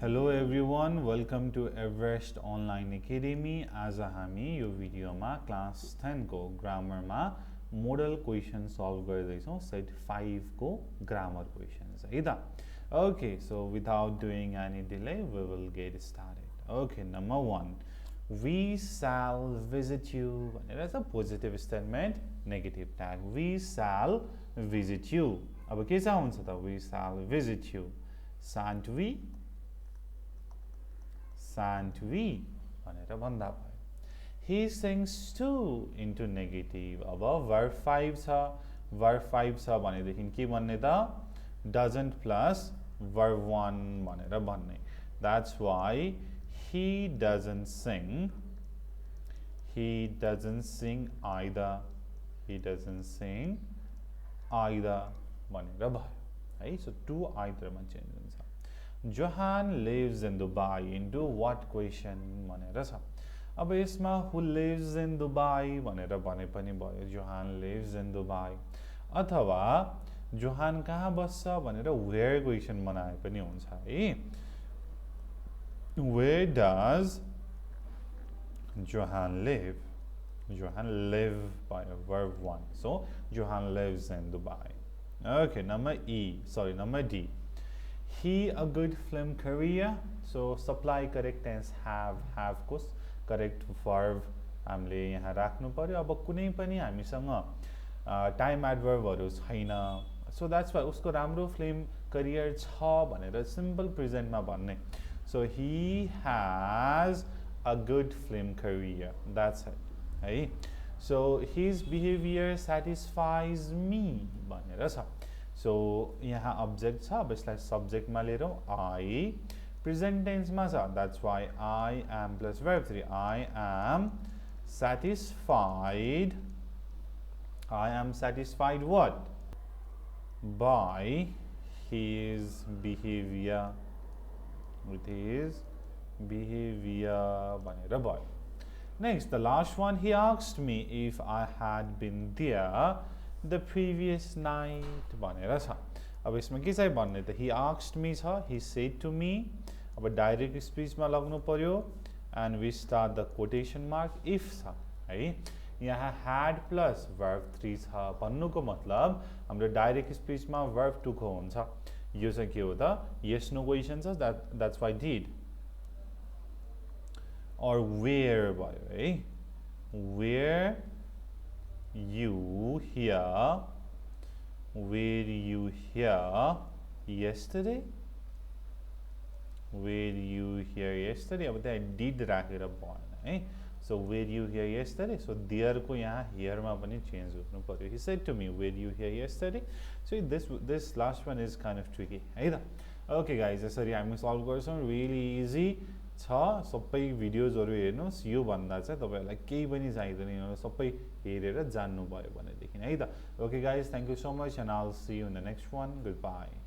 Hello everyone, welcome to Everest Online Academy. आज हामी यो भिडियोमा क्लास 10 को ग्रामरमा मोडल क्वेशन सल्भ गर्दैछौं सेट 5 को ग्रामर क्वेशन्स है त Okay, so without doing any delay we will get started. Okay, number 1, we shall visit you. That's a positive statement, negative tag. We shall visit you. अब के छ हुन्छ त we shall visit you. Shan't we? Shan't we? भनेर भन्दा भयो. He sings too into negative. अब verb 5 छ. verb 5 छ भनेदेखि के भन्ने त doesn't plus verb 1 भनेर भन्ने. That's why he doesn't sing. He doesn't sing either. He doesn't sing either भनेर भयो. है so to either मा चेन्ज हुन्छ. Johan lives in Dubai. Into what question भनेर छ. अब यसमा who lives in Dubai भनेर भने पनि भयो. Johan lives in Dubai. अथवा Johan कहाँ बस्छ भनेर where question बनाए पनि हुन्छ है. Where does Johan live? Johan live by verb 1. So Johan lives in Dubai. Okay, number D. He a good film career. So supply correct tense have को correct verb हामीले यहाँ राख्नु पर्यो. अब कुनै पनि हामीसँग टाइम एडभर्बहरु छैन. So that's why उसको राम्रो फिल्म करियर छ भनेर सिम्पल प्रेजेन्टमा भन्ने. So he has a good film career. That's it. है. So his behavior satisfies me भनेर छ. So यहाँ object छ. अब यसलाई subject मा लिएर I present tense मा छ. That's why I am plus verb 3. I am satisfied. I am satisfied what? By his behavior. With his behavior भनेर भयो. Next, the last one, he asked me if I had been there the previous night भनेर छ. अब यसमा के चाहिँ भन्ने त he asked me छ, he said to me. अब डाइरेक्ट स्पीचमा लाग्नु पर्यो and we start the quotation mark if छ है. यहाँ had plus verb 3 छ भन्नुको मतलब हाम्रो डाइरेक्ट स्पीचमा verb 2 को हुन्छ. यो चाहिँ के हो त yes no question छ. That's why did or where भयो है. Where you here yesterday? Were you here yesterday? अब त्यहाँ did राखेर भएन है. So were you here yesterday? So there को यहाँ here मा पनि चेन्ज हुनु पर्यो. He said to me, were you here yesterday? So this last one is kind of tricky है त. Okay guys, यसरी हामी सल्भ गर्छौं. Really easy छ. सबै भिडियोजहरु हेर्नुस्. यो भन्दा चाहिँ तपाईहरुलाई केही पनि चाहिदैन. यो सबै हेरेर जान्नु भयो भनेदेखि है त. Okay guys, thank you so much and I'll see you in the next one. Goodbye.